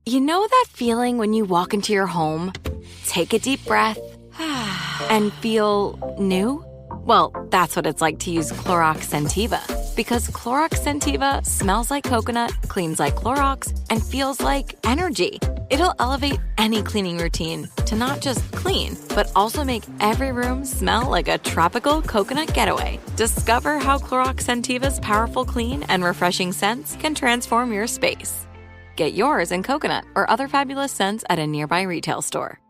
You know that feeling when you walk into your home, take a deep breath, and feel new? Well, that's what it's like to use Clorox Scentiva. Because Clorox Scentiva smells like coconut, cleans like Clorox, and feels like energy. It'll elevate any cleaning routine to not just clean, but also make every room smell like a tropical coconut getaway. Discover how Clorox Scentiva's powerful clean and refreshing scents can transform your space. Get yours in coconut or other fabulous scents at a nearby retail store.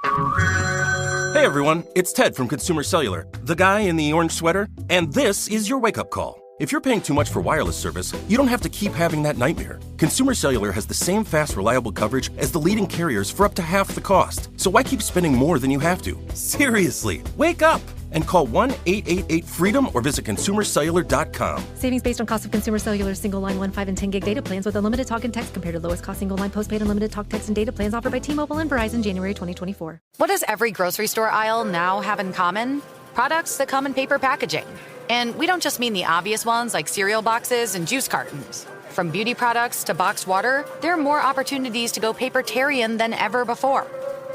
Hey everyone, it's Ted from Consumer Cellular, the guy in the orange sweater, and this is your wake-up call. If you're paying too much for wireless service, you don't have to keep having that nightmare. Consumer Cellular has the same fast, reliable coverage as the leading carriers for up to half the cost. So why keep spending more than you have to? Seriously, wake up and call 1-888-FREEDOM or visit consumercellular.com. Savings based on cost of Consumer Cellular single line 1, 5, and 10 gig data plans with unlimited talk and text compared to lowest cost single line postpaid unlimited talk, text, and data plans offered by T-Mobile and Verizon January 2024. What does every grocery store aisle now have in common? Products that come in paper packaging. And we don't just mean the obvious ones like cereal boxes and juice cartons. From beauty products to boxed water, there are more opportunities to go papertarian than ever before.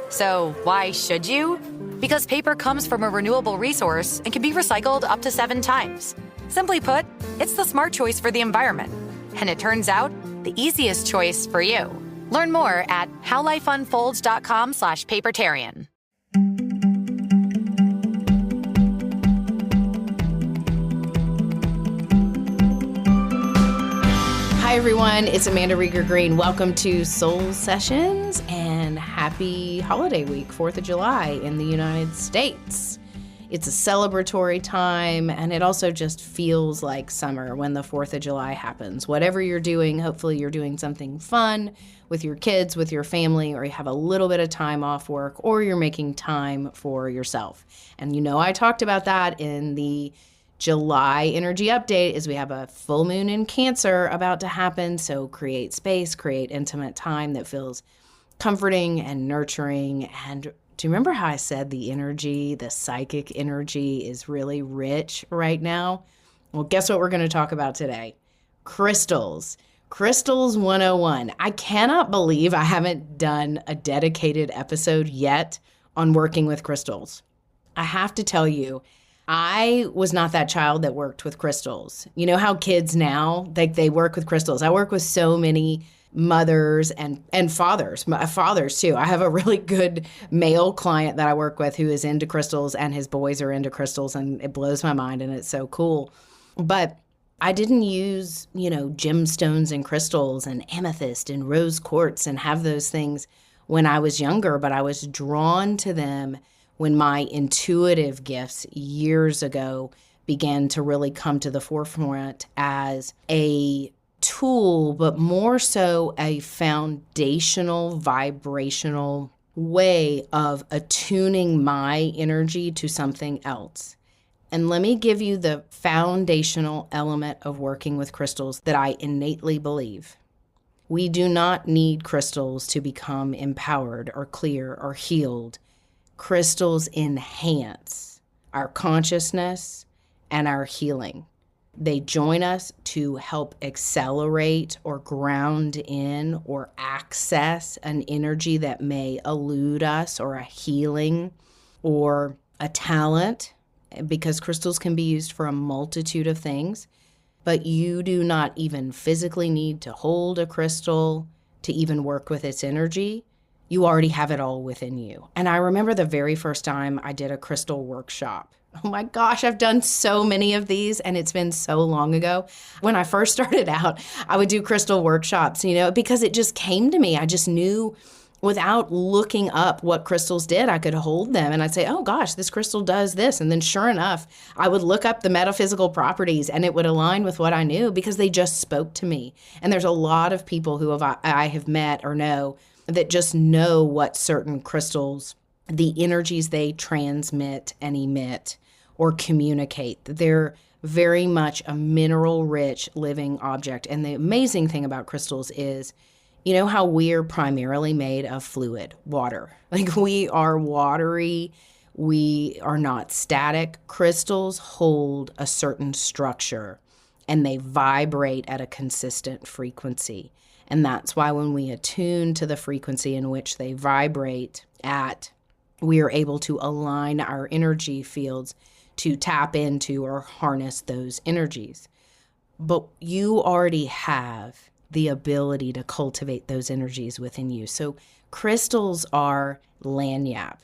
So why should you? Because paper comes from a renewable resource and can be recycled up to 7 times. Simply put, it's the smart choice for the environment. And it turns out, the easiest choice for you. Learn more at howlifeunfolds.com/papertarian. Hi, everyone. It's Amanda Rieger Green. Welcome to Soul Sessions and happy holiday week, 4th of July in the United States. It's a celebratory time, and it also just feels like summer when the 4th of July happens. Whatever you're doing, hopefully you're doing something fun with your kids, with your family, or you have a little bit of time off work, or you're making time for yourself. And you know I talked about that in the July energy update is we have a full moon in Cancer about to happen, so create space, create intimate time that feels comforting and nurturing. And do you remember how I said the energy, the psychic energy is really rich right now? Well, guess what we're going to talk about today? Crystals. Crystals 101. I cannot believe I haven't done a dedicated episode yet on working with crystals. I have to tell you, I was not that child that worked with crystals. You know how kids now, they work with crystals. I work with so many mothers and fathers too. I have a really good male client that I work with who is into crystals, and his boys are into crystals, and it blows my mind, and it's so cool. But I didn't use, gemstones and crystals and amethyst and rose quartz and have those things when I was younger, but I was drawn to them when my intuitive gifts years ago began to really come to the forefront as a tool, but more so a foundational, vibrational way of attuning my energy to something else. And let me give you the foundational element of working with crystals that I innately believe. We do not need crystals to become empowered or clear or healed. Crystals enhance our consciousness and our healing. They join us to help accelerate or ground in or access an energy that may elude us, or a healing or a talent, because crystals can be used for a multitude of things. But you do not even physically need to hold a crystal to even work with its energy. You already have it all within you. And I remember the very first time I did a crystal workshop. Oh my gosh, I've done so many of these, and it's been so long ago. When I first started out, I would do crystal workshops, because it just came to me. I just knew without looking up what crystals did, I could hold them and I'd say, oh gosh, this crystal does this. And then sure enough, I would look up the metaphysical properties and it would align with what I knew because they just spoke to me. And there's a lot of people who I have met or know that just know what certain crystals, the energies they transmit and emit or communicate. They're very much a mineral-rich living object. And the amazing thing about crystals is, you know how we're primarily made of fluid, water. Like we are watery, we are not static. Crystals hold a certain structure and they vibrate at a consistent frequency. And that's why when we attune to the frequency in which they vibrate at, we are able to align our energy fields to tap into or harness those energies. But you already have the ability to cultivate those energies within you. So crystals are lanyap.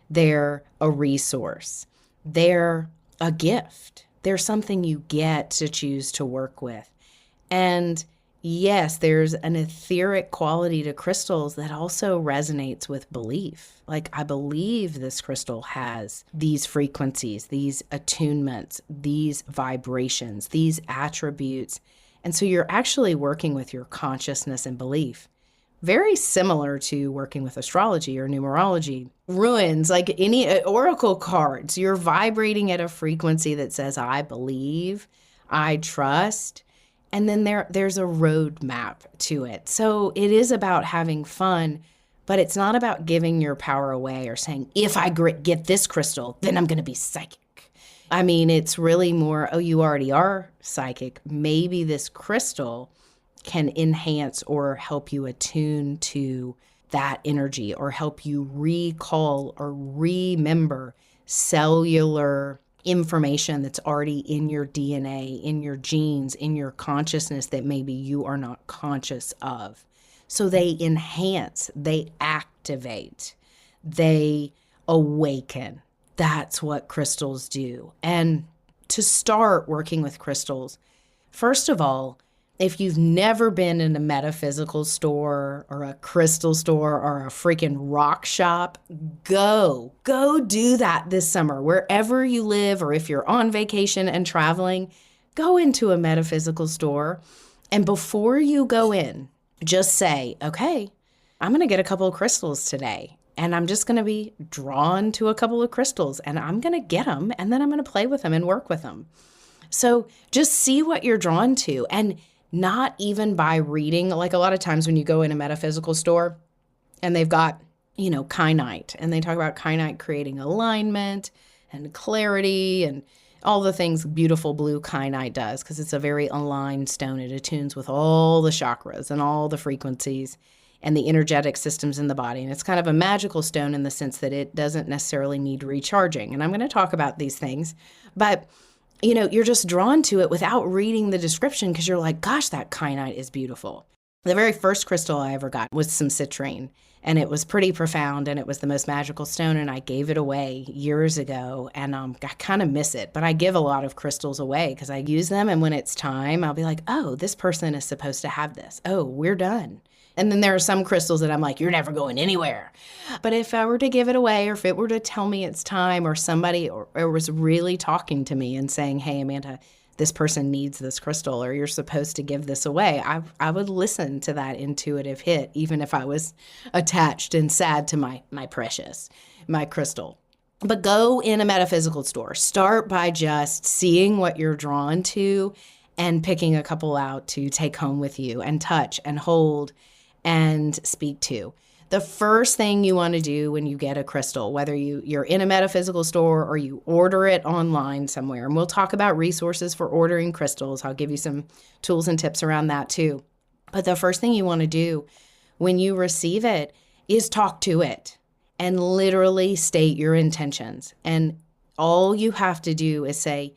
They're a resource. They're a gift. They're something you get to choose to work with. And yes, there's an etheric quality to crystals that also resonates with belief. Like, I believe this crystal has these frequencies, these attunements, these vibrations, these attributes. And so you're actually working with your consciousness and belief. Very similar to working with astrology or numerology. Runes, like any oracle cards, you're vibrating at a frequency that says, I believe, I trust. And then there's a roadmap to it. So it is about having fun, but it's not about giving your power away or saying, if I get this crystal, then I'm going to be psychic. I mean, it's really more, oh, you already are psychic. Maybe this crystal can enhance or help you attune to that energy or help you recall or remember cellular information that's already in your DNA, in your genes, in your consciousness that maybe you are not conscious of. So they enhance, they activate, they awaken. That's what crystals do. And to start working with crystals, first of all, if you've never been in a metaphysical store or a crystal store or a freaking rock shop, go do that this summer. Wherever you live, or if you're on vacation and traveling, go into a metaphysical store. And before you go in, just say, okay, I'm going to get a couple of crystals today. And I'm just going to be drawn to a couple of crystals and I'm going to get them and then I'm going to play with them and work with them. So just see what you're drawn to, and not even by reading. Like, a lot of times when you go in a metaphysical store and they've got, kyanite, and they talk about kyanite creating alignment and clarity and all the things beautiful blue kyanite does, because it's a very aligned stone. It attunes with all the chakras and all the frequencies and the energetic systems in the body. And it's kind of a magical stone in the sense that it doesn't necessarily need recharging. And I'm going to talk about these things, but you're just drawn to it without reading the description because you're like, gosh, that kyanite is beautiful. The very first crystal I ever got was some citrine, and it was pretty profound, and it was the most magical stone, and I gave it away years ago, and I kind of miss it. But I give a lot of crystals away because I use them, and when it's time, I'll be like, oh, this person is supposed to have this. Oh, we're done. And then there are some crystals that I'm like, you're never going anywhere. But if I were to give it away, or if it were to tell me it's time, or somebody or was really talking to me and saying, hey, Amanda, this person needs this crystal, or you're supposed to give this away, I would listen to that intuitive hit, even if I was attached and sad to my precious, my crystal. But go in a metaphysical store. Start by just seeing what you're drawn to and picking a couple out to take home with you and touch and hold and speak to. The first thing you want to do when you get a crystal, whether you're in a metaphysical store or you order it online somewhere, and we'll talk about resources for ordering crystals. I'll give you some tools and tips around that too. But the first thing you want to do when you receive it is talk to it and literally state your intentions. And all you have to do is say,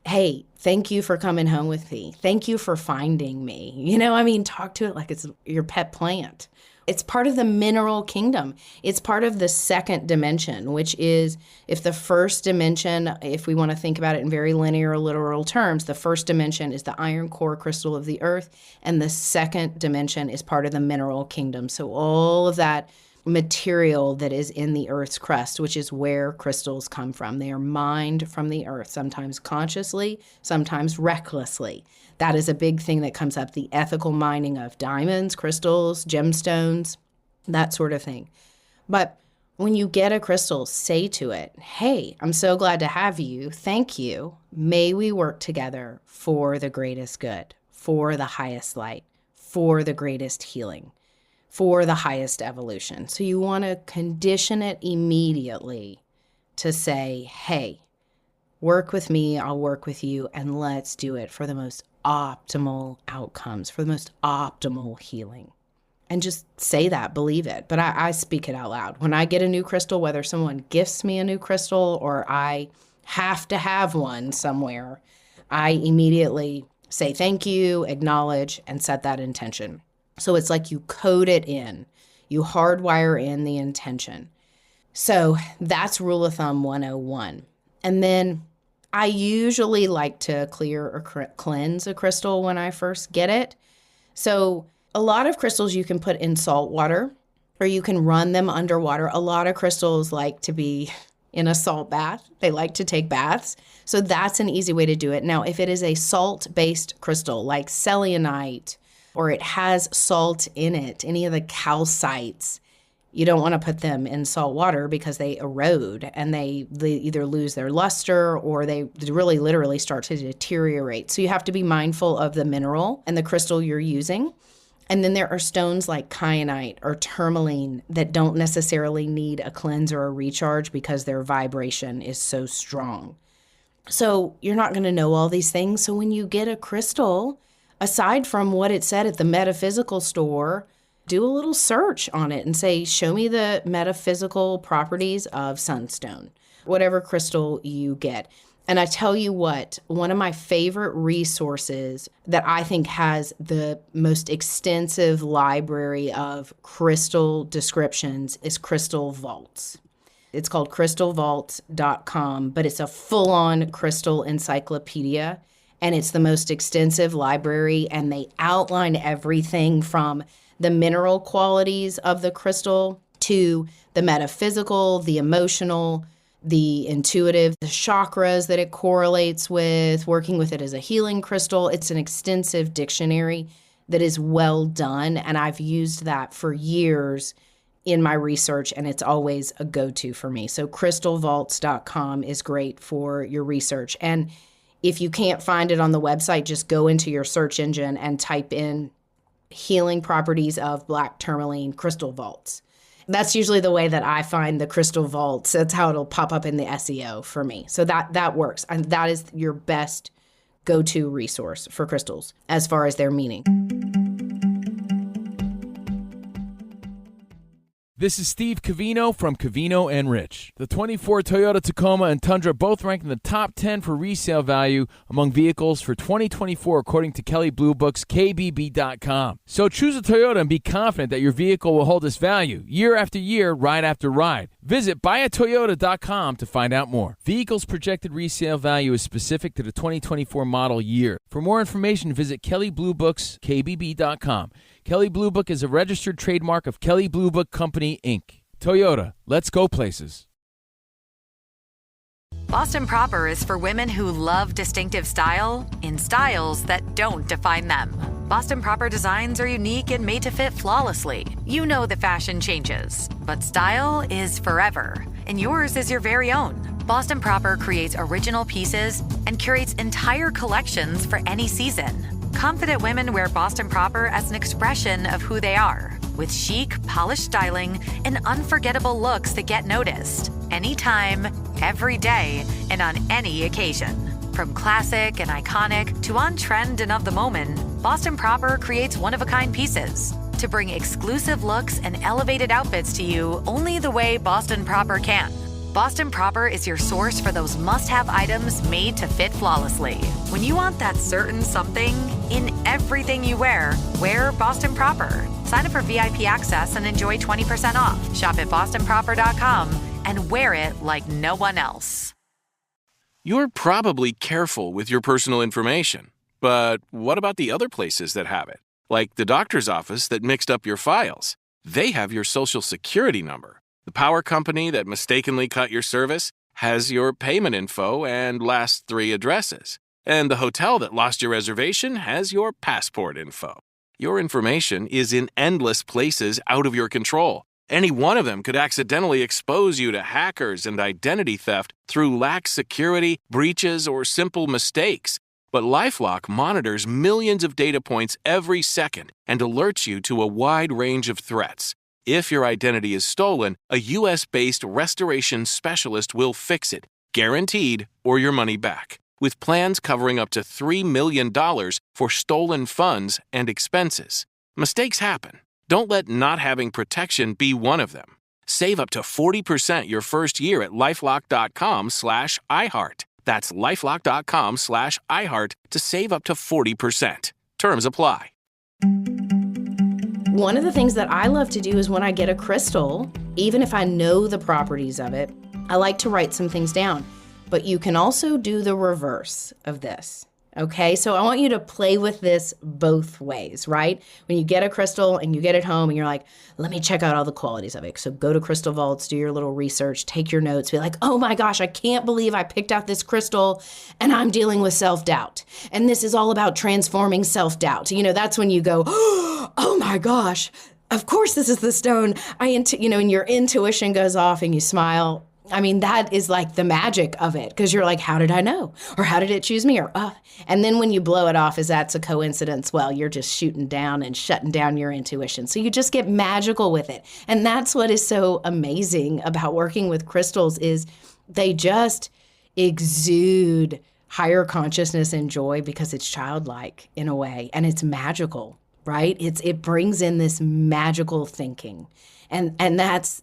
hey, thank you for coming home with me. Thank you for finding me. Talk to it like it's your pet plant. It's part of the mineral kingdom. It's part of the second dimension, which is, if the first dimension, if we want to think about it in very linear, literal terms, the first dimension is the iron core crystal of the earth, and the second dimension is part of the mineral kingdom. So all of that material that is in the earth's crust, which is where crystals come from. They are mined from the earth, sometimes consciously, sometimes recklessly. That is a big thing that comes up, the ethical mining of diamonds, crystals, gemstones, that sort of thing. But when you get a crystal, say to it, hey, I'm so glad to have you. Thank you. May we work together for the greatest good, for the highest light, for the greatest healing, for the highest evolution. So you want to condition it immediately to say, hey, work with me, I'll work with you, and let's do it for the most optimal outcomes, for the most optimal healing. And just say that, believe it. But I speak it out loud. When I get a new crystal, whether someone gifts me a new crystal or I have to have one somewhere, I immediately say thank you, acknowledge, and set that intention. So it's like you code it in. You hardwire in the intention. So that's rule of thumb 101. And then I usually like to clear or cleanse a crystal when I first get it. So a lot of crystals you can put in salt water or you can run them underwater. A lot of crystals like to be in a salt bath. They like to take baths. So that's an easy way to do it. Now, if it is a salt-based crystal like selenite or it has salt in it, any of the calcites, you don't want to put them in salt water because they erode and they either lose their luster or they really literally start to deteriorate. So you have to be mindful of the mineral and the crystal you're using. And then there are stones like kyanite or tourmaline that don't necessarily need a cleanse or a recharge because their vibration is so strong. So you're not going to know all these things. So when you get a crystal, aside from what it said at the metaphysical store, do a little search on it and say, show me the metaphysical properties of sunstone, whatever crystal you get. And I tell you what, one of my favorite resources that I think has the most extensive library of crystal descriptions is Crystal Vaults. It's called crystalvaults.com, but it's a full-on crystal encyclopedia, and it's the most extensive library, and they outline everything from the mineral qualities of the crystal to the metaphysical, the emotional, the intuitive, the chakras that it correlates with, working with it as a healing crystal. It's an extensive dictionary that is well done, and I've used that for years in my research, and it's always a go-to for me. So crystalvaults.com is great for your research. And if you can't find it on the website, just go into your search engine and type in healing properties of black tourmaline crystal vaults. That's usually the way that I find the crystal vaults. That's how it'll pop up in the SEO for me. So that works. And that is your best go-to resource for crystals as far as their meaning. This is Steve Covino from Covino & Rich. The 24 Toyota Tacoma and Tundra both ranked in the top 10 for resale value among vehicles for 2024 according to Kelley Blue Book's KBB.com. So choose a Toyota and be confident that your vehicle will hold its value year after year, ride after ride. Visit buyatoyota.com to find out more. Vehicles projected resale value is specific to the 2024 model year. For more information, visit Kelley Blue Book's KBB.com. Kelley Blue Book is a registered trademark of Kelley Blue Book Company, Inc. Toyota, let's go places. Boston Proper is for women who love distinctive style in styles that don't define them. Boston Proper designs are unique and made to fit flawlessly. You know that fashion changes, but style is forever, and yours is your very own. Boston Proper creates original pieces and curates entire collections for any season. Confident women wear Boston Proper as an expression of who they are, with chic, polished styling and unforgettable looks that get noticed. Anytime, every day, and on any occasion. From classic and iconic to on-trend and of the moment, Boston Proper creates one-of-a-kind pieces to bring exclusive looks and elevated outfits to you only the way Boston Proper can. Boston Proper is your source for those must-have items made to fit flawlessly. When you want that certain something in everything you wear Boston Proper. Sign up for VIP access and enjoy 20% off. Shop at bostonproper.com and wear it like no one else. You're probably careful with your personal information, but what about the other places that have it? Like the doctor's office that mixed up your files. They have your social security number. The power company that mistakenly cut your service has your payment info and last 3 addresses. And the hotel that lost your reservation has your passport info. Your information is in endless places out of your control. Any one of them could accidentally expose you to hackers and identity theft through lax security, breaches, or simple mistakes. But LifeLock monitors millions of data points every second and alerts you to a wide range of threats. If your identity is stolen, a U.S.-based restoration specialist will fix it, guaranteed, or your money back. with plans covering up to $3 million for stolen funds and expenses. Mistakes happen. Don't let not having protection be one of them. Save up to 40% your first year at LifeLock.com/iHeart. That's LifeLock.com/iHeart to save up to 40%. Terms apply. One of the things that I love to do is when I get a crystal, even if I know the properties of it, I like to write some things down. But you can also do the reverse of this. Okay, so I want you to play with this both ways, right? When you get a crystal and you get it home and you're like, let me check out all the qualities of it. So go to Crystal Vaults, do your little research, take your notes, be like, oh my gosh, I can't believe I picked out this crystal and I'm dealing with self-doubt. And this is all about transforming self-doubt. You know, that's when you go, oh my gosh, of course this is the stone. And your intuition goes off and you smile. I mean, that is like the magic of it, because you're like, how did I know? Or how did it choose me? And then when you blow it off, is that's a coincidence? Well, you're just shooting down and shutting down your intuition. So you just get magical with it. And that's what is so amazing about working with crystals is they just exude higher consciousness and joy because it's childlike in a way, and it's magical, right? It brings in this magical thinking. And that's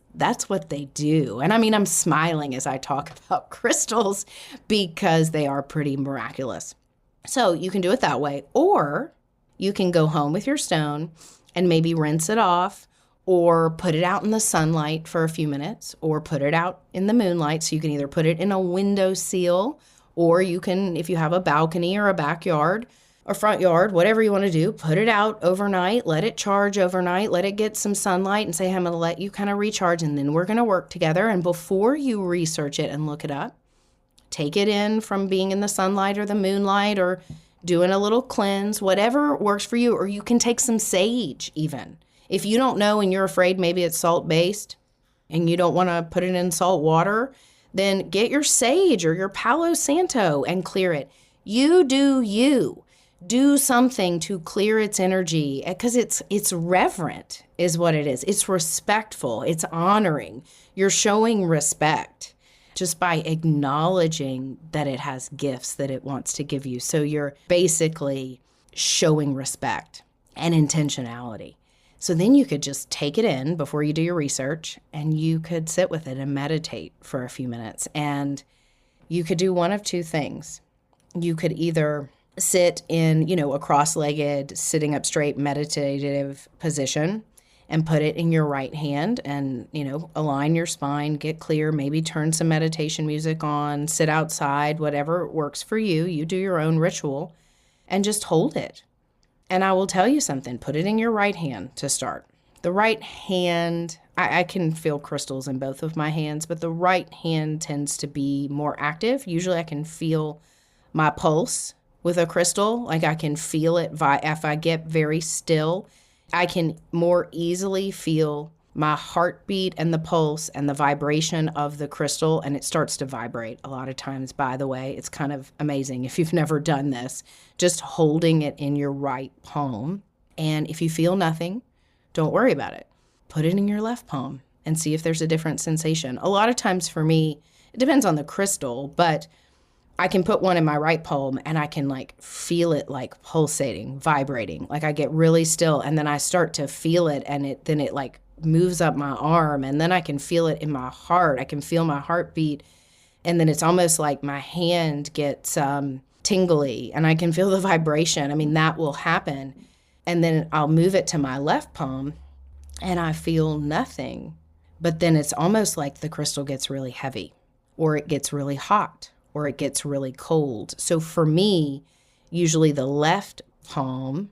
what they do. And I mean, I'm smiling as I talk about crystals because they are pretty miraculous. So you can do it that way, or you can go home with your stone and maybe rinse it off or put it out in the sunlight for a few minutes or put it out in the moonlight. So you can either put it in a windowsill or you can, if you have a balcony or a backyard, or front yard, whatever you want to do, put it out overnight, let it charge overnight, let it get some sunlight and say, I'm going to let you kind of recharge and then we're going to work together. And before you research it and look it up, take it in from being in the sunlight or the moonlight or doing a little cleanse, whatever works for you. Or you can take some sage even. If you don't know and you're afraid maybe it's salt-based and you don't want to put it in salt water, then get your sage or your Palo Santo and clear it. You do you. Do something to clear its energy because it's reverent is what it is. It's respectful. It's honoring. You're showing respect just by acknowledging that it has gifts that it wants to give you. So you're basically showing respect and intentionality. So then you could just take it in before you do your research and you could sit with it and meditate for a few minutes. And you could do one of two things. You could either sit in, a cross-legged, sitting up straight, meditative position and put it in your right hand and, align your spine, get clear, maybe turn some meditation music on, sit outside, whatever works for you. You do your own ritual and just hold it. And I will tell you something, put it in your right hand to start. The right hand, I can feel crystals in both of my hands, but the right hand tends to be more active. Usually I can feel my pulse with a crystal, like I can feel it. If I get very still, I can more easily feel my heartbeat and the pulse and the vibration of the crystal, and it starts to vibrate a lot of times, by the way. It's kind of amazing if you've never done this, just holding it in your right palm. And if you feel nothing, don't worry about it. Put it in your left palm and see if there's a different sensation. A lot of times for me, it depends on the crystal, but I can put one in my right palm and I can feel it pulsating, vibrating. I get really still and then I start to feel it and it moves up my arm and then I can feel it in my heart. I can feel my heartbeat and then it's almost like my hand gets tingly and I can feel the vibration. I mean, that will happen. And then I'll move it to my left palm and I feel nothing. But then it's almost like the crystal gets really heavy or it gets really hot or it gets really cold. So for me, usually the left palm,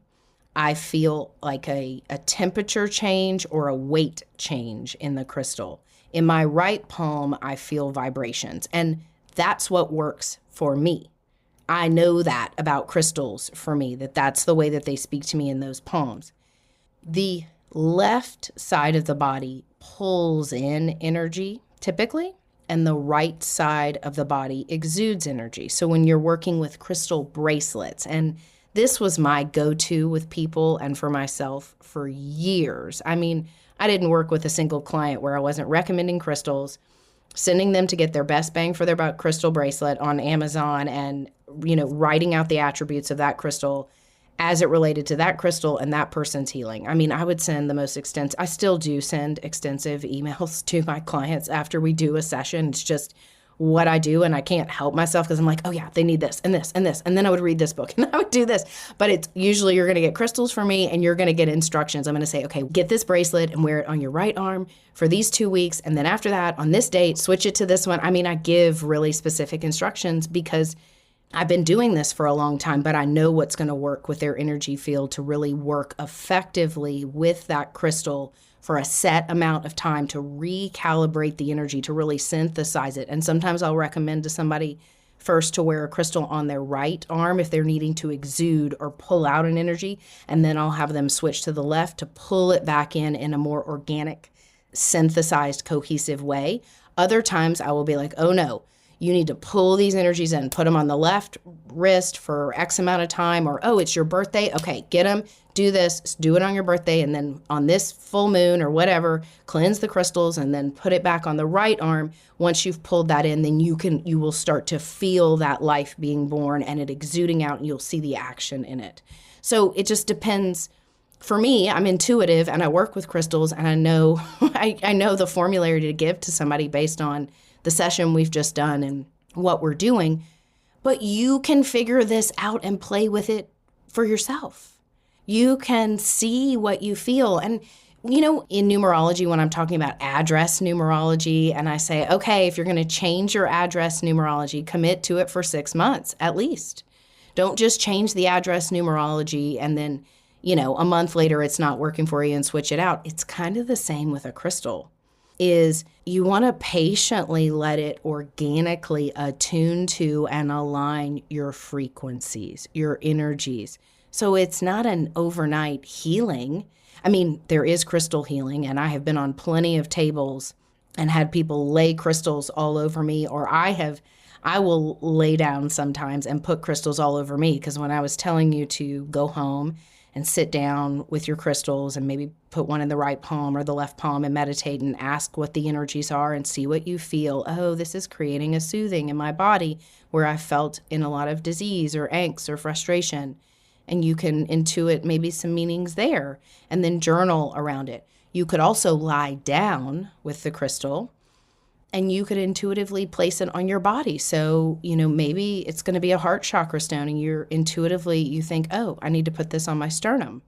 I feel like a temperature change or a weight change in the crystal. In my right palm, I feel vibrations. And that's what works for me. I know that about crystals for me, that's the way that they speak to me in those palms. The left side of the body pulls in energy, typically, and the right side of the body exudes energy. So when you're working with crystal bracelets, and this was my go-to with people and for myself for years. I mean, I didn't work with a single client where I wasn't recommending crystals sending them to get their best bang for their buck crystal bracelet on Amazon and, writing out the attributes of that crystal as it related to that crystal and that person's healing. I mean, I would send I still do send extensive emails to my clients after we do a session. It's just what I do, and I can't help myself because I'm like, oh yeah, they need this and this and this. And then I would read this book and I would do this. But it's usually you're going to get crystals from me and you're going to get instructions. I'm going to say, okay, get this bracelet and wear it on your right arm for these 2 weeks. And then after that, on this date, switch it to this one. I mean, I give really specific instructions because I've been doing this for a long time, but I know what's going to work with their energy field to really work effectively with that crystal for a set amount of time to recalibrate the energy, to really synthesize it. And sometimes I'll recommend to somebody first to wear a crystal on their right arm if they're needing to exude or pull out an energy, and then I'll have them switch to the left to pull it back in a more organic, synthesized, cohesive way. Other times I will be like, oh no, you need to pull these energies in, put them on the left wrist for X amount of time, or, oh, it's your birthday. Okay, get them, do this, do it on your birthday, and then on this full moon or whatever, cleanse the crystals and then put it back on the right arm. Once you've pulled that in, then you will start to feel that life being born and it exuding out, and you'll see the action in it. So it just depends. For me, I'm intuitive and I work with crystals, and I know I know the formulary to give to somebody based on the session we've just done and what we're doing, but you can figure this out and play with it for yourself. You can see what you feel. And, in numerology, when I'm talking about address numerology, and I say, okay, if you're going to change your address numerology, commit to it for 6 months at least. Don't just change the address numerology and then, a month later it's not working for you and switch it out. It's kind of the same with a crystal. Is you want to patiently let it organically attune to and align your frequencies, your energies. So it's not an overnight healing. I mean, there is crystal healing, and I have been on plenty of tables and had people lay crystals all over me, or I will lay down sometimes and put crystals all over me, because when I was telling you to go home and sit down with your crystals and maybe put one in the right palm or the left palm and meditate and ask what the energies are and see what you feel. Oh, this is creating a soothing in my body where I felt in a lot of disease or angst or frustration. And you can intuit maybe some meanings there and then journal around it. You could also lie down with the crystal and you could intuitively place it on your body. So, maybe it's going to be a heart chakra stone and you think, oh, I need to put this on my sternum.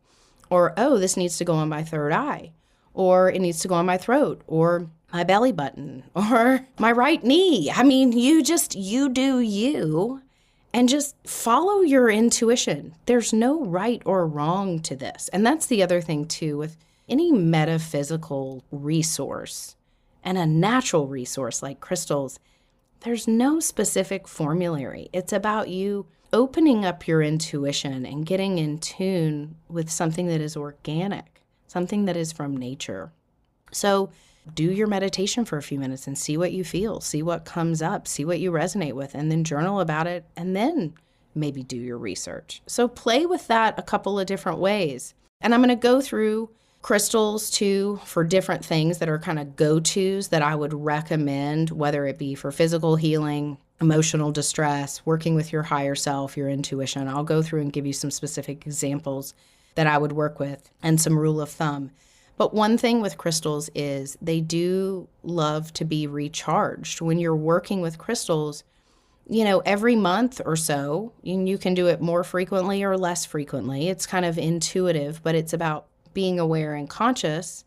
Or, oh, this needs to go on my third eye. Or it needs to go on my throat or my belly button or my right knee. I mean, you do you and just follow your intuition. There's no right or wrong to this. And that's the other thing too, with any metaphysical resource and a natural resource like crystals, there's no specific formulary. It's about you opening up your intuition and getting in tune with something that is organic, something that is from nature. So do your meditation for a few minutes and see what you feel, see what comes up, see what you resonate with, and then journal about it, and then maybe do your research. So play with that a couple of different ways. And I'm going to go through crystals too for different things that are kind of go-tos that I would recommend, whether it be for physical healing, emotional distress, working with your higher self, your intuition. I'll go through and give you some specific examples that I would work with and some rule of thumb. But one thing with crystals is they do love to be recharged. When you're working with crystals, every month or so, and you can do it more frequently or less frequently. It's kind of intuitive, but it's about being aware and conscious.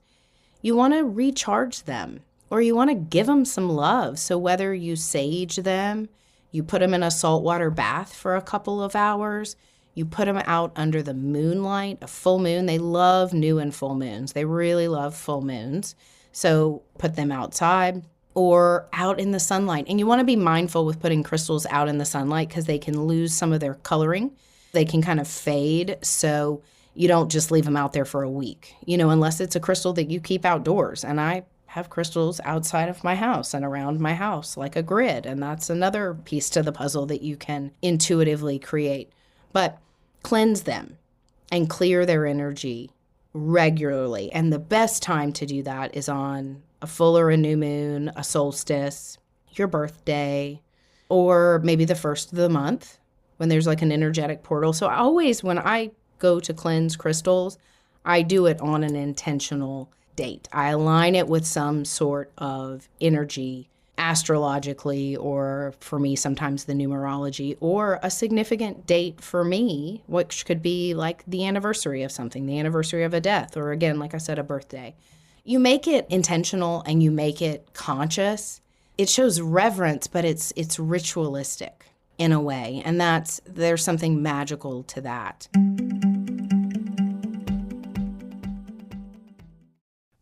You want to recharge them, or you want to give them some love. So whether you sage them, you put them in a saltwater bath for a couple of hours, you put them out under the moonlight, a full moon. They love new and full moons. They really love full moons. So put them outside or out in the sunlight. And you want to be mindful with putting crystals out in the sunlight because they can lose some of their coloring. They can kind of fade. So you don't just leave them out there for a week, unless it's a crystal that you keep outdoors. And I have crystals outside of my house and around my house, like a grid. And that's another piece to the puzzle that you can intuitively create. But cleanse them and clear their energy regularly. And the best time to do that is on a full or a new moon, a solstice, your birthday, or maybe the first of the month when there's like an energetic portal. So always when I go to cleanse crystals, I do it on an intentional date. I align it with some sort of energy astrologically, or for me, sometimes the numerology, or a significant date for me, which could be like the anniversary of something, the anniversary of a death, or again, like I said, a birthday. You make it intentional and you make it conscious. It shows reverence, but it's ritualistic in a way, and there's something magical to that.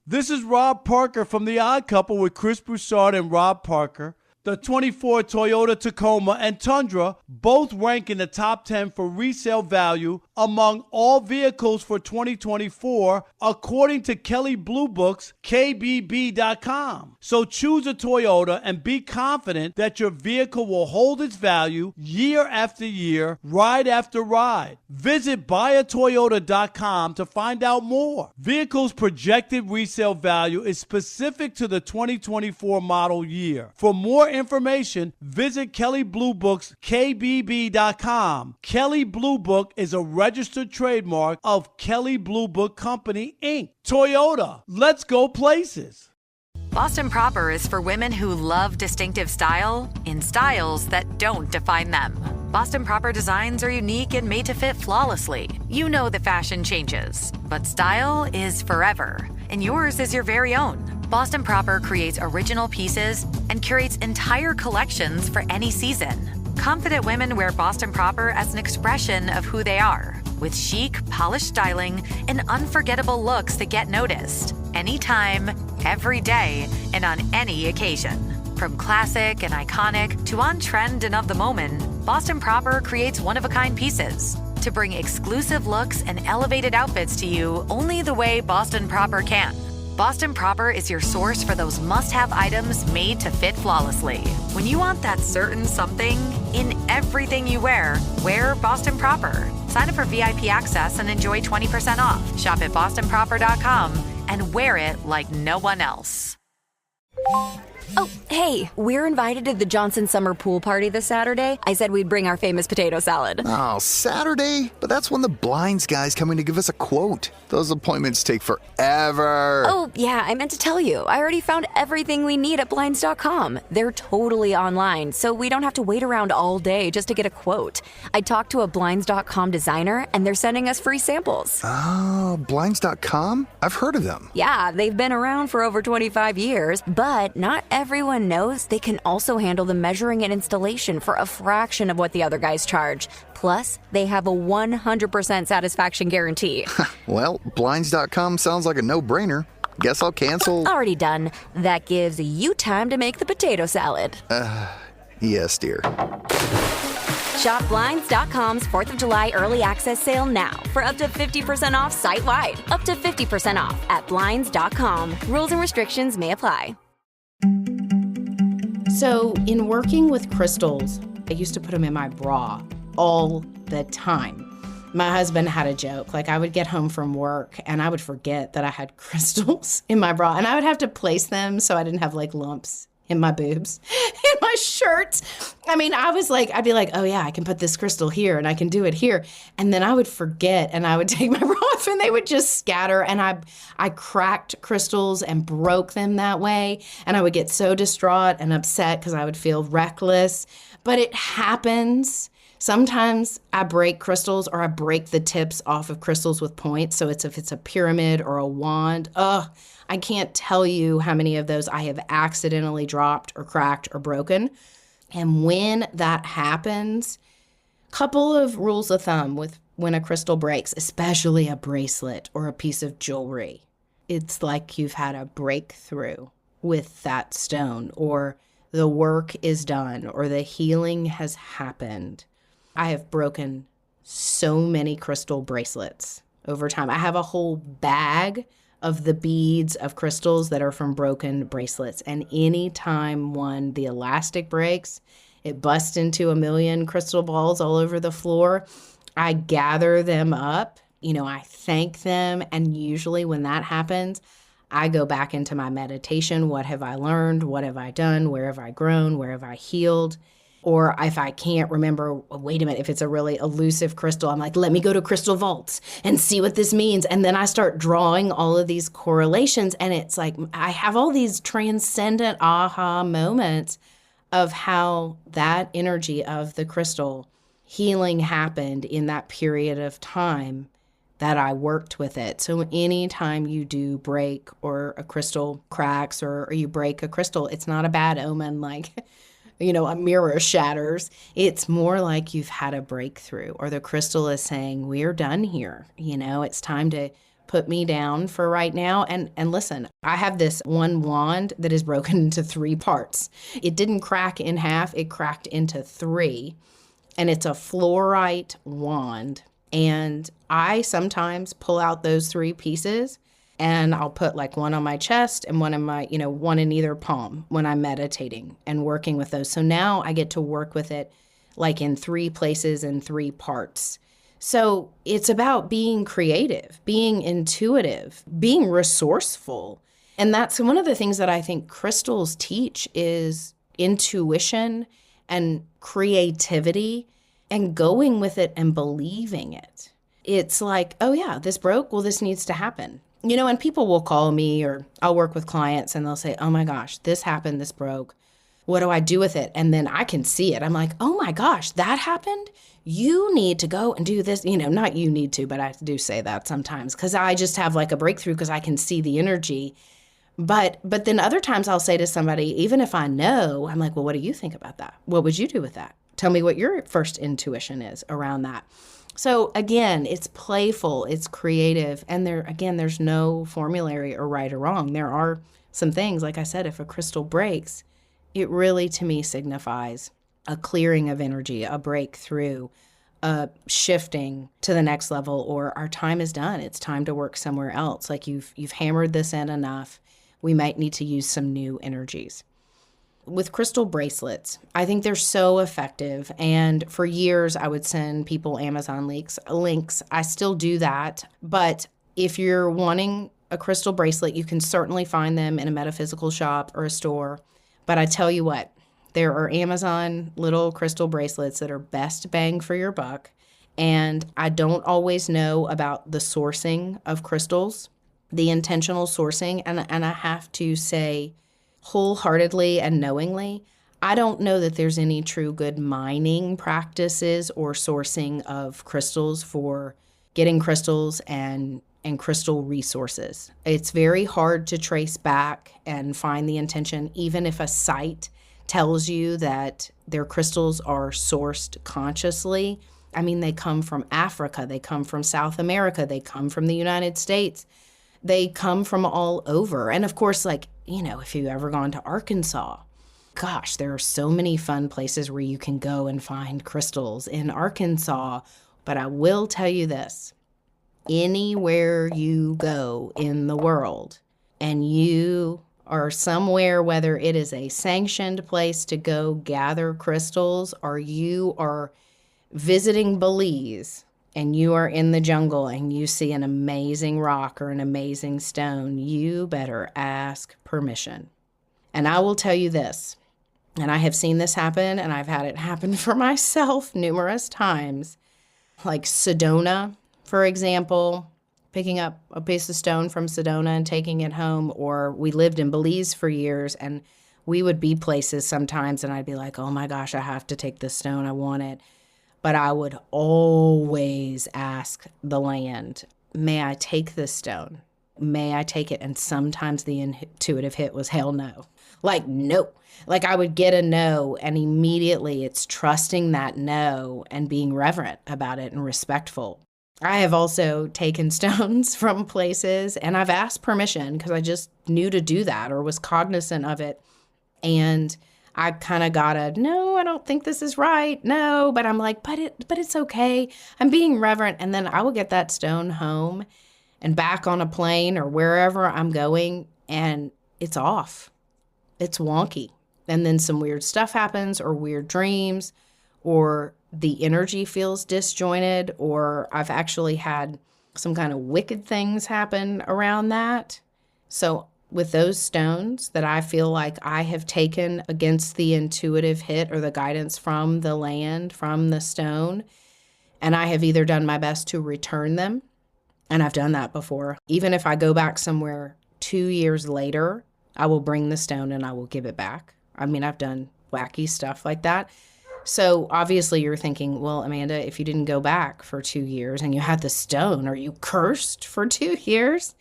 This is Rob Parker from The Odd Couple with Chris Broussard and Rob Parker. The 24 Toyota Tacoma and Tundra both rank in the top 10 for resale value among all vehicles for 2024, according to Kelley Blue Book's KBB.com. So choose a Toyota and be confident that your vehicle will hold its value year after year, ride after ride. Visit buyatoyota.com to find out more. Vehicles' projected resale value is specific to the 2024 model year. For more information, visit Kelley Blue Book's KBB.com. Kelley Blue Book is a registered trademark of Kelley Blue Book Company, Inc. Toyota, let's go places. Boston Proper is for women who love distinctive style in styles that don't define them. Boston Proper designs are unique and made to fit flawlessly. You know that fashion changes, but style is forever, and yours is your very own. Boston Proper creates original pieces and curates entire collections for any season. Confident women wear Boston Proper as an expression of who they are, with chic, polished styling and unforgettable looks that get noticed. Anytime, every day, and on any occasion. From classic and iconic to on-trend and of the moment, Boston Proper creates one-of-a-kind pieces to bring exclusive looks and elevated outfits to you only the way Boston Proper can. Boston Proper is your source for those must-have items made to fit flawlessly. When you want that certain something in everything you wear Boston Proper. Sign up for VIP access and enjoy 20% off. Shop at bostonproper.com and wear it like no one else. Oh, hey, we're invited to the Johnson Summer Pool Party this Saturday. I said we'd bring our famous potato salad. Oh, Saturday? But that's when the blinds guy's coming to give us a quote. Those appointments take forever. Oh, yeah, I meant to tell you. I already found everything we need at Blinds.com. They're totally online, so we don't have to wait around all day just to get a quote. I talked to a Blinds.com designer, and they're sending us free samples. Oh, Blinds.com? I've heard of them. Yeah, they've been around for over 25 years, but not everyone knows they can also handle the measuring and installation for a fraction of what the other guys charge. Plus, they have a 100% satisfaction guarantee. Well, Blinds.com sounds like a no-brainer. Guess I'll cancel. Already done. That gives you time to make the potato salad. Yes, dear. Shop Blinds.com's 4th of July early access sale now for up to 50% off site-wide. Up to 50% off at Blinds.com. Rules and restrictions may apply. So in working with crystals, I used to put them in my bra all the time. My husband had a joke, like I would get home from work and I would forget that I had crystals in my bra and I would have to place them so I didn't have like lumps in my boobs, in my shirt. I mean, I'd be like, oh yeah, I can put this crystal here and I can do it here. And then I would forget and I would take my bra off and they would just scatter. And I cracked crystals and broke them that way. And I would get so distraught and upset because I would feel reckless. But it happens. Sometimes I break crystals or I break the tips off of crystals with points. So if it's a pyramid or a wand, I can't tell you how many of those I have accidentally dropped or cracked or broken. And when that happens, couple of rules of thumb with when a crystal breaks, especially a bracelet or a piece of jewelry. It's like you've had a breakthrough with that stone, or the work is done, or the healing has happened. I have broken so many crystal bracelets over time. I have a whole bag of the beads of crystals that are from broken bracelets. And anytime the elastic breaks, it busts into a million crystal balls all over the floor. I gather them up I thank them. And usually when that happens, I go back into my meditation. What have I learned? What have I done? Where have I grown? Where have I healed? Or if I can't remember, wait a minute, if it's a really elusive crystal, I'm like, let me go to crystal vaults and see what this means. And then I start drawing all of these correlations. And it's like, I have all these transcendent aha moments of how that energy of the crystal healing happened in that period of time that I worked with it. So anytime you do break or a crystal cracks or you break a crystal, it's not a bad omen like, a mirror shatters. It's more like you've had a breakthrough, or the crystal is saying, we're done here. It's time to put me down for right now. And listen, I have this one wand that is broken into 3 parts. It didn't crack in half, it cracked into 3. And it's a fluorite wand. And I sometimes pull out those 3 pieces and I'll put like one on my chest and one in my, one in either palm when I'm meditating and working with those. So now I get to work with it like in 3 places and 3 parts. So it's about being creative, being intuitive, being resourceful. And that's one of the things that I think crystals teach is intuition and creativity and going with it and believing it. It's like, oh yeah, this broke. Well, this needs to happen. And people will call me or I'll work with clients and they'll say, oh my gosh, this happened, this broke. What do I do with it? And then I can see it. I'm like, oh my gosh, that happened? You need to go and do this. Not you need to, but I do say that sometimes because I just have like a breakthrough because I can see the energy. But then other times I'll say to somebody, even if I know, I'm like, well, what do you think about that? What would you do with that? Tell me what your first intuition is around that. So again, it's playful, it's creative, and there's no formulary or right or wrong. There are some things, like I said, if a crystal breaks, it really to me signifies a clearing of energy, a breakthrough, a shifting to the next level, or our time is done. It's time to work somewhere else. Like you've hammered this in enough. We might need to use some new energies. With crystal bracelets, I think they're so effective. And for years, I would send people Amazon links. I still do that. But if you're wanting a crystal bracelet, you can certainly find them in a metaphysical shop or a store. But I tell you what, there are Amazon little crystal bracelets that are best bang for your buck. And I don't always know about the sourcing of crystals, the intentional sourcing. And I have to say, wholeheartedly and knowingly, I don't know that there's any true good mining practices or sourcing of crystals for getting crystals and crystal resources. It's very hard to trace back and find the intention, even if a site tells you that their crystals are sourced consciously. I mean, they come from Africa, they come from South America, they come from the United States. They come from all over. And of course, if you've ever gone to Arkansas, gosh, there are so many fun places where you can go and find crystals in Arkansas. But I will tell you this, anywhere you go in the world and you are somewhere, whether it is a sanctioned place to go gather crystals or you are visiting Belize, and you are in the jungle and you see an amazing rock or an amazing stone, you better ask permission. And I will tell you this, and I have seen this happen, and I've had it happen for myself numerous times. Like Sedona, for example, picking up a piece of stone from Sedona and taking it home, or we lived in Belize for years, and we would be places sometimes, and I'd be like, oh my gosh, I have to take this stone, I want it. But I would always ask the land, may I take this stone? May I take it? And sometimes the intuitive hit was hell no. Like, no. Like I would get a no, and immediately it's trusting that no and being reverent about it and respectful. I have also taken stones from places, and I've asked permission because I just knew to do that or was cognizant of it. And I kind of got a, no, I don't think this is right. No, but I'm like, but it's okay. I'm being reverent. And then I will get that stone home and back on a plane or wherever I'm going, and it's off. It's wonky. And then some weird stuff happens, or weird dreams, or the energy feels disjointed, or I've actually had some kind of wicked things happen around that. So with those stones that I feel like I have taken against the intuitive hit or the guidance from the land, from the stone, and I have either done my best to return them, and I've done that before. Even if I go back somewhere 2 years later, I will bring the stone and I will give it back. I mean, I've done wacky stuff like that. So obviously you're thinking, well, Amanda, if you didn't go back for 2 years and you had the stone, are you cursed for 2 years?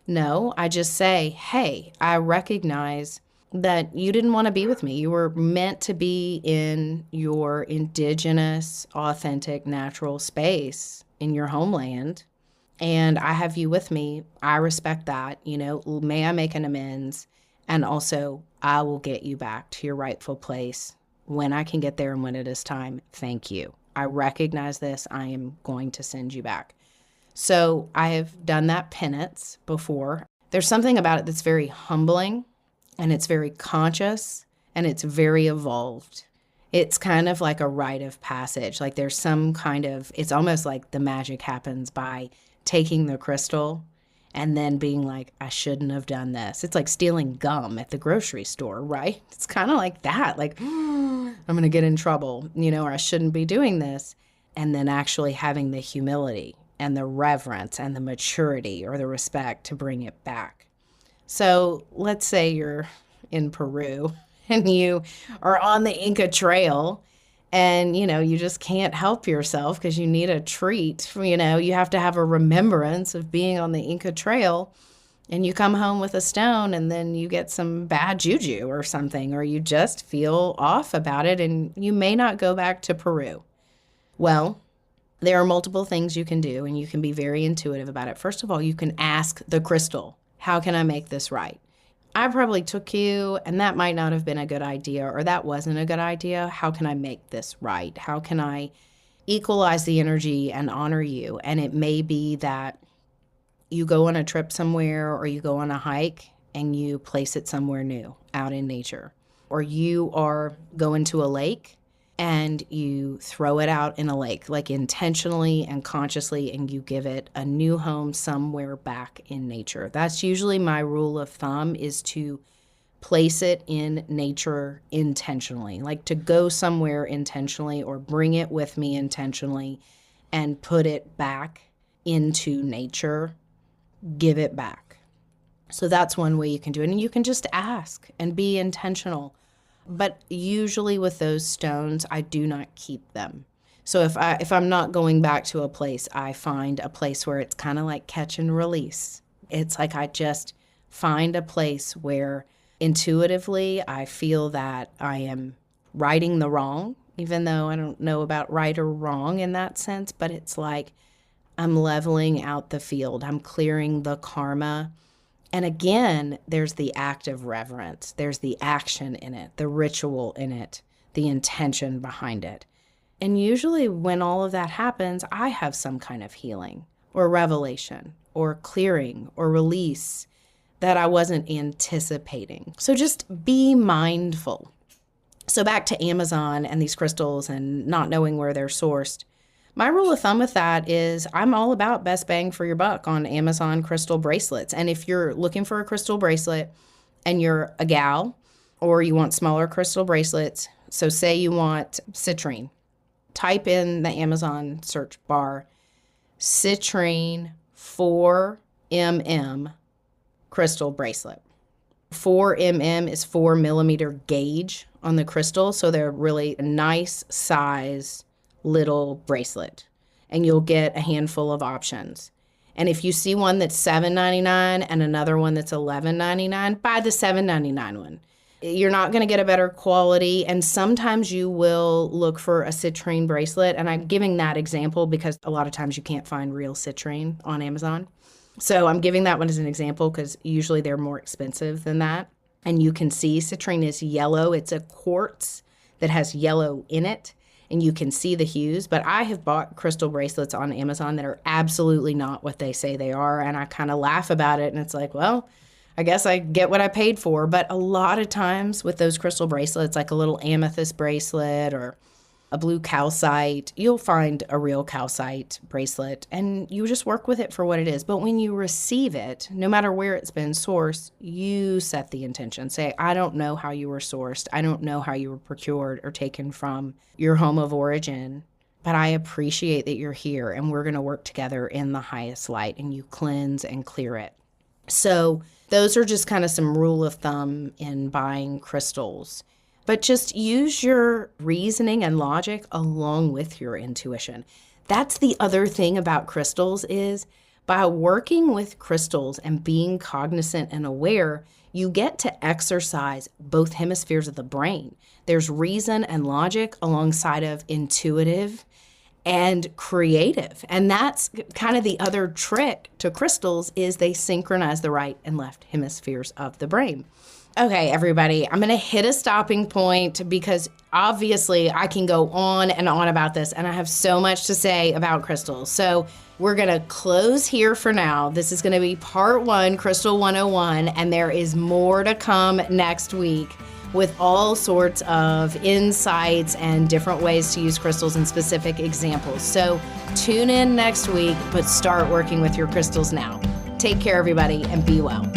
No, I just say, hey, I recognize that you didn't want to be with me. You were meant to be in your indigenous, authentic, natural space in your homeland. And I have you with me. I respect that. May I make an amends? And also, I will get you back to your rightful place when I can get there and when it is time. Thank you. I recognize this. I am going to send you back. So I have done that penance before. There's something about it that's very humbling, and it's very conscious, and it's very evolved. It's kind of like a rite of passage. Like there's some kind of, it's almost like the magic happens by taking the crystal and then being like, I shouldn't have done this. It's like stealing gum at the grocery store, right? It's kind of like that. Like, I'm going to get in trouble, or I shouldn't be doing this. And then actually having the humility and the reverence and the maturity or the respect to bring it back. So let's say you're in Peru and you are on the Inca Trail and, you just can't help yourself because you need a treat. You have to have a remembrance of being on the Inca Trail, and you come home with a stone and then you get some bad juju or something, or you just feel off about it and you may not go back to Peru. Well, there are multiple things you can do, and you can be very intuitive about it. First of all, you can ask the crystal, how can I make this right? I probably took you, and that might not have been a good idea, or that wasn't a good idea. How can I make this right? How can I equalize the energy and honor you? And it may be that you go on a trip somewhere, or you go on a hike, and you place it somewhere new, out in nature. Or you are going to a lake, and you throw it out in a lake, like intentionally and consciously, and you give it a new home somewhere back in nature. That's usually my rule of thumb, is to place it in nature intentionally, like to go somewhere intentionally or bring it with me intentionally and put it back into nature, give it back. So that's one way you can do it. And you can just ask and be intentional. But usually with those stones, I do not keep them. So if I'm not going back to a place, I find a place where it's kind of like catch and release. It's like I just find a place where intuitively I feel that I am righting the wrong, even though I don't know about right or wrong in that sense, but it's like I'm leveling out the field. I'm clearing the karma. And again, there's the act of reverence. There's the action in it, the ritual in it, the intention behind it. And usually when all of that happens, I have some kind of healing or revelation or clearing or release that I wasn't anticipating. So just be mindful. So back to Amazon and these crystals and not knowing where they're sourced. My rule of thumb with that is I'm all about best bang for your buck on Amazon crystal bracelets. And if you're looking for a crystal bracelet and you're a gal or you want smaller crystal bracelets, so say you want citrine, type in the Amazon search bar, citrine 4mm crystal bracelet. 4mm is 4 millimeter gauge on the crystal, so they're really a nice size little bracelet, and you'll get a handful of options. And if you see one that's $7.99 and another one that's $11.99, buy the $7.99 one. You're not going to get a better quality, and sometimes you will look for a citrine bracelet, and I'm giving that example because a lot of times you can't find real citrine on Amazon. So I'm giving that one as an example because usually they're more expensive than that. And you can see citrine is yellow. It's a quartz that has yellow in it, and you can see the hues. But I have bought crystal bracelets on Amazon that are absolutely not what they say they are, and I kind of laugh about it, and it's like, well, I guess I get what I paid for. But a lot of times with those crystal bracelets, like a little amethyst bracelet or a blue calcite. You'll find a real calcite bracelet, and you just work with it for what it is. But when you receive it, no matter where it's been sourced, you set the intention. Say, I don't know how you were sourced. I don't know how you were procured or taken from your home of origin, but I appreciate that you're here, and we're going to work together in the highest light, and you cleanse and clear it. So those are just kind of some rule of thumb in buying crystals. But just use your reasoning and logic along with your intuition. That's the other thing about crystals is by working with crystals and being cognizant and aware, you get to exercise both hemispheres of the brain. There's reason and logic alongside of intuitive and creative. And that's kind of the other trick to crystals is they synchronize the right and left hemispheres of the brain. Okay, everybody, I'm going to hit a stopping point because obviously I can go on and on about this, and I have so much to say about crystals. So we're going to close here for now. This is going to be part 1, Crystal 101, and there is more to come next week with all sorts of insights and different ways to use crystals and specific examples. So tune in next week, but start working with your crystals now. Take care, everybody, and be well.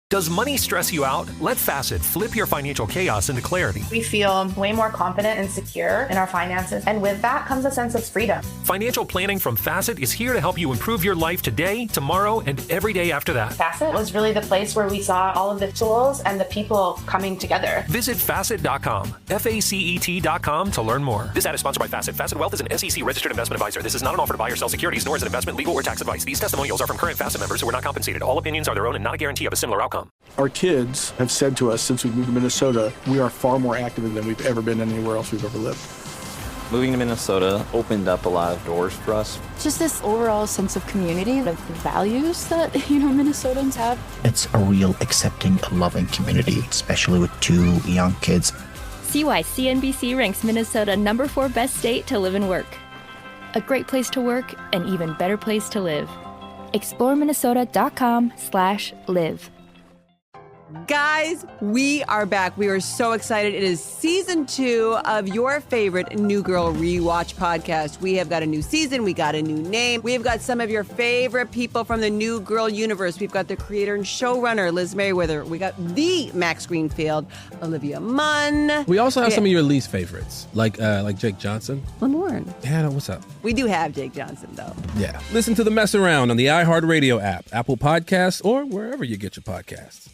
Does money stress you out? Let Facet flip your financial chaos into clarity. We feel way more confident and secure in our finances, and with that comes a sense of freedom. Financial planning from Facet is here to help you improve your life today, tomorrow, and every day after that. Facet was really the place where we saw all of the tools and the people coming together. Visit Facet.com, FACET.com to learn more. This ad is sponsored by Facet. Facet Wealth is an SEC registered investment advisor. This is not an offer to buy or sell securities, nor is it investment, legal, or tax advice. These testimonials are from current Facet members who are not compensated. All opinions are their own and not a guarantee of a similar outcome. Our kids have said to us since we moved to Minnesota, we are far more active than we've ever been anywhere else we've ever lived. Moving to Minnesota opened up a lot of doors for us. Just this overall sense of community, of the values that, Minnesotans have. It's a real accepting, loving community, especially with 2 young kids. See why CNBC ranks Minnesota number 4 best state to live and work. A great place to work, an even better place to live. ExploreMinnesota.com/live. Guys, we are back. We are so excited. It is season 2 of your favorite New Girl Rewatch podcast. We have got a new season. We got a new name. We've got some of your favorite people from the New Girl universe. We've got the creator and showrunner, Liz Merriweather. We got the Max Greenfield, Olivia Munn. We also have some of your least favorites, like Jake Johnson. Lamorne. Hannah, what's up? We do have Jake Johnson, though. Yeah. Listen to The Mess Around on the iHeartRadio app, Apple Podcasts, or wherever you get your podcasts.